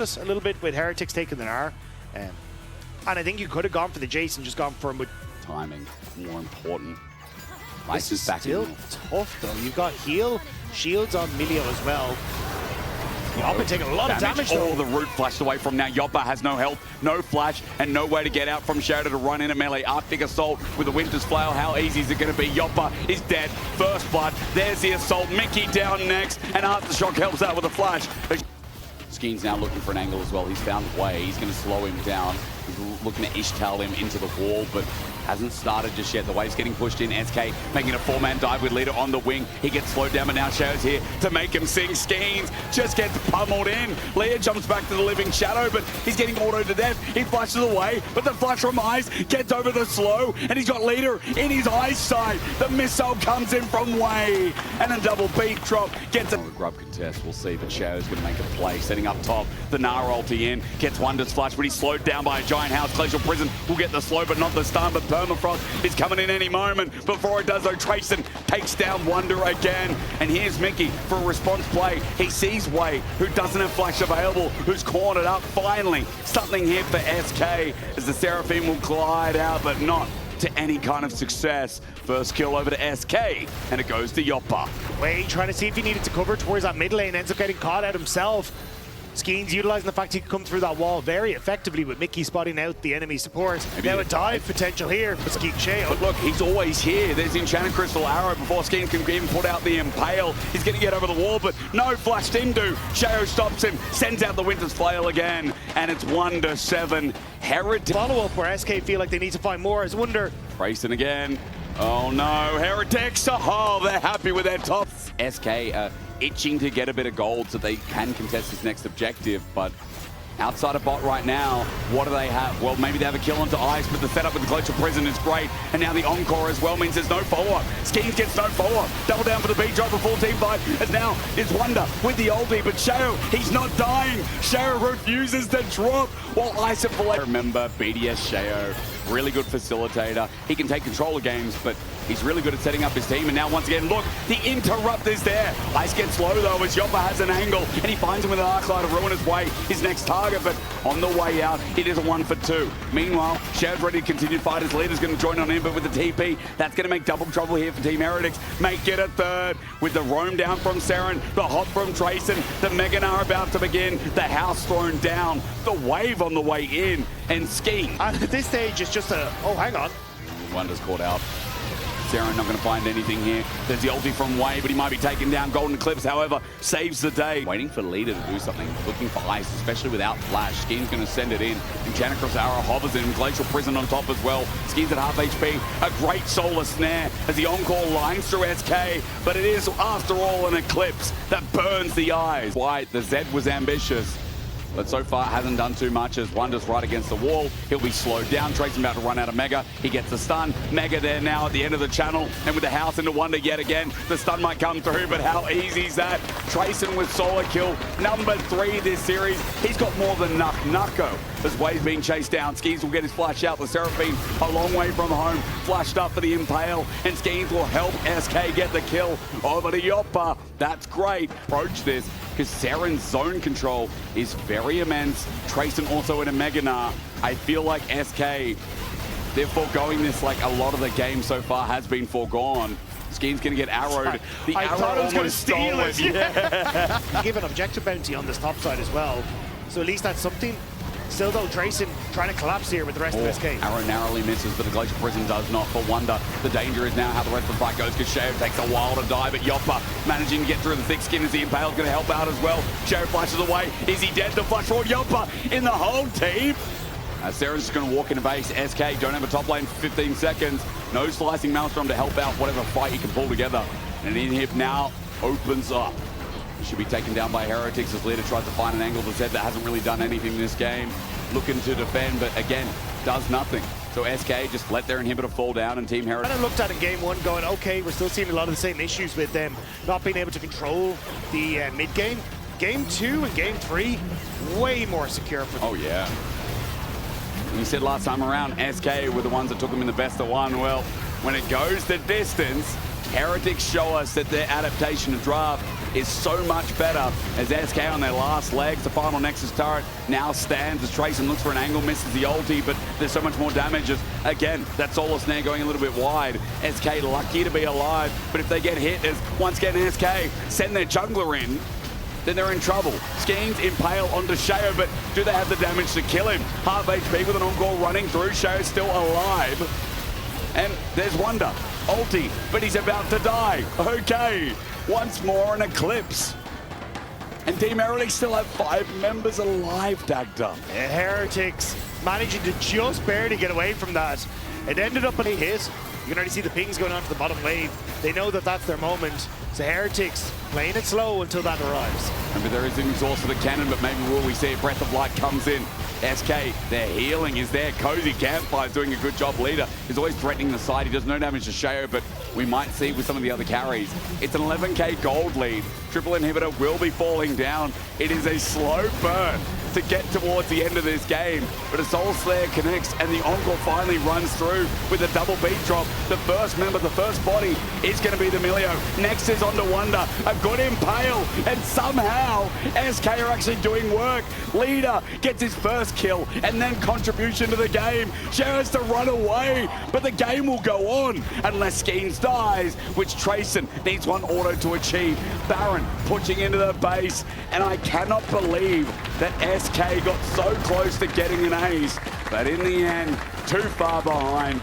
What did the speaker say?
a little bit with Heretics taking an R. And I think you could have gone for the Jason, just gone for him with timing, more important. This is still tough though. You've got heal, shields on Milio as well. Yoppa taking a lot of damage though. All the root flashed away from now. Yoppa has no health, no flash, and no way to get out from Shadow to run in a melee. Arctic Assault with the Winter's Flail. How easy is it going to be? Yoppa is dead. First blood. There's the Assault. Mickey down next, and Aftershock helps out with a flash. Skeen's now looking for an angle as well. He's found a way. He's going to slow him down. He's looking to Ishtal him into the wall, but hasn't started just yet. The wave's getting pushed in. SK making a four-man dive with Leader on the wing. He gets slowed down, but now Shadow's here to make him sing. Skeens just gets pummeled in. Leah jumps back to the living Shadow, but he's getting autoed to death. He flashes away, but the flash from Ice gets over the slow, and he's got Leader in his eyesight. The missile comes in from Way, and a double beat drop gets a grub contest. We'll see, but Shadow's going to make a play. Setting up top, the Nara ulti in, gets Wonder's flash, but he's slowed down by a giant house. Glacial Prison will get the slow, but not the stun, but Permafrost is coming in any moment. Before it does though, Trayson takes down Wonder again. And here's Mickey for a response play. He sees Way, who doesn't have flash available, who's cornered up. Finally, something here for SK as the Seraphim will glide out, but not to any kind of success. First kill over to SK, and it goes to Yoppa. Way trying to see if he needed to cover towards that mid lane, ends up getting caught out himself. Skeens utilizing the fact he could come through that wall very effectively with Mickey spotting out the enemy support. Maybe now a dive potential here for Skeens Sheo. But look, he's always here. There's the Enchanted Crystal Arrow before Skeens can even put out the Impale. He's going to get over the wall, but no flashed into. Sheo stops him, sends out the Winter's Flail again, and it's 1-7. Heretics. Follow-up where SK feel like they need to find more as Wonder. Racing again. Oh no, Heretics. Oh, they're happy with their top. SK itching to get a bit of gold so they can contest this next objective, but outside of bot right now, what do they have? Well, maybe they have a kill onto Ice, but the setup with the Glacial Prison is great, and now the Encore as well means there's no follow-up. Skeens gets no follow-up. Double down for the beat drop for full team fight, as now is Wonder with the ulti, but Sheo, he's not dying. Sheo refuses to drop, while Ice at full. Remember, BDS Sheo, really good facilitator. He can take control of games, but he's really good at setting up his team. And now once again, look, the interrupt is there. Ice gets slow though as Yoppa has an angle, and he finds him with an Arclight to ruin his way, his next target. But on the way out, it is a 1-for-2. Meanwhile, Shadow's ready to continue to fight. His leader's going to join on in, but with the TP, that's going to make double trouble here for Team Heretics. Make it a third with the roam down from Seren, the hop from Trayson, the Meganar about to begin, the house thrown down, the wave on the way in, and Skeen. At this stage, it's just a, oh, hang on. Wonder's caught out. Seren not going to find anything here. There's the ulti from Way, but he might be taken down. Golden Eclipse, however, saves the day. Waiting for Leader to do something, looking for Ice, especially without flash. Skeen's going to send it in. Enchanted Crystal Arrow hovers in. Glacial Prison on top as well. Skeen's at half HP. A great solar snare as the Encore lines through SK, but it is, after all, an Eclipse that burns the eyes. White, the Zed was ambitious, but so far hasn't done too much as Wonder's right against the wall. He'll be slowed down. Trayson about to run out of Mega. He gets the stun. Mega there now at the end of the channel, and with the house into Wonder yet again, the stun might come through, but how easy is that? Trayson with solo kill, number 3 this series. He's got more than enough. Nucko, as Wave's being chased down. Skeens will get his flash out. The Seraphim a long way from home, flashed up for the Impale, and Skeens will help SK get the kill over to Yoppa. That's great. Approach this, because Seren's zone control is very immense. Trayson also in a Meganar. I feel like SK, they're foregoing this like a lot of the game so far has been foregone. Skeen's going to get arrowed. The I arrow thought I was going to steal it. Yeah. Give an objective bounty on this top side as well. So at least that's something. Still though, Trayson trying to collapse here with the rest of SK. Arrow narrowly misses, but the Glacial Prison does not for Wonder. The danger is now how the rest of the fight goes, because Sheo takes a while to die, but Yoppa managing to get through the thick skin as the Impale's going to help out as well. Sheo flashes away. Is he dead? The flash forward. Yoppa in the whole team. Seren's just going to walk into base. SK don't have a top lane for 15 seconds. No slicing Maelstrom to help out whatever fight he can pull together. And an inhib now opens up. Should be taken down by Heretics as Leader tries to find an angle to Zed that hasn't really done anything in this game. Looking to defend, but again, does nothing. So SK just let their inhibitor fall down, and Team Heretics. And I looked at in game 1 going, okay, we're still seeing a lot of the same issues with them not being able to control the mid game. Game 2 and game 3, way more secure for them. Oh yeah. You said last time around, SK were the ones that took them in the best of 1. Well, when it goes the distance, Heretics show us that their adaptation to draft is so much better as SK on their last legs. The final Nexus turret now stands as Trayson looks for an angle, misses the ulti, but there's so much more damage as, again, that Solar Snare going a little bit wide. SK lucky to be alive, but if they get hit as once again SK send their jungler in, then they're in trouble. Skeens impale onto Sheo, but do they have the damage to kill him? Half HP with an encore running through. Sheo's still alive. And there's Wonder. Ulti, but he's about to die. Okay, once more an Eclipse. And Team Heretics still have 5 members alive, Dagda. Heretics managing to just barely get away from that. It ended up a hit. You can already see the pings going onto the bottom wave. They know that that's their moment. So Heretics playing it slow until that arrives. Remember, there is an exhaust for the cannon, but maybe will we see a Breath of Light comes in. SK, their healing is there. Cozy Campfire's doing a good job. Leader is always threatening the side. He does no damage to Sheo, but we might see with some of the other carries. It's an 11k gold lead. Triple inhibitor will be falling down. It is a slow burn to get towards the end of this game, but a Soul Slayer connects and the Encore finally runs through with a double beat drop. The first member, the first body is going to be the Milio. Next is onto Wonder, a good impale, and somehow SK are actually doing work. Leader gets his first kill and then contribution to the game. Sheo has to run away, but the game will go on unless Skeens dies, which Trayson needs one auto to achieve. Baron pushing into the base, and I cannot believe that SK got so close to getting an ace, but in the end, too far behind.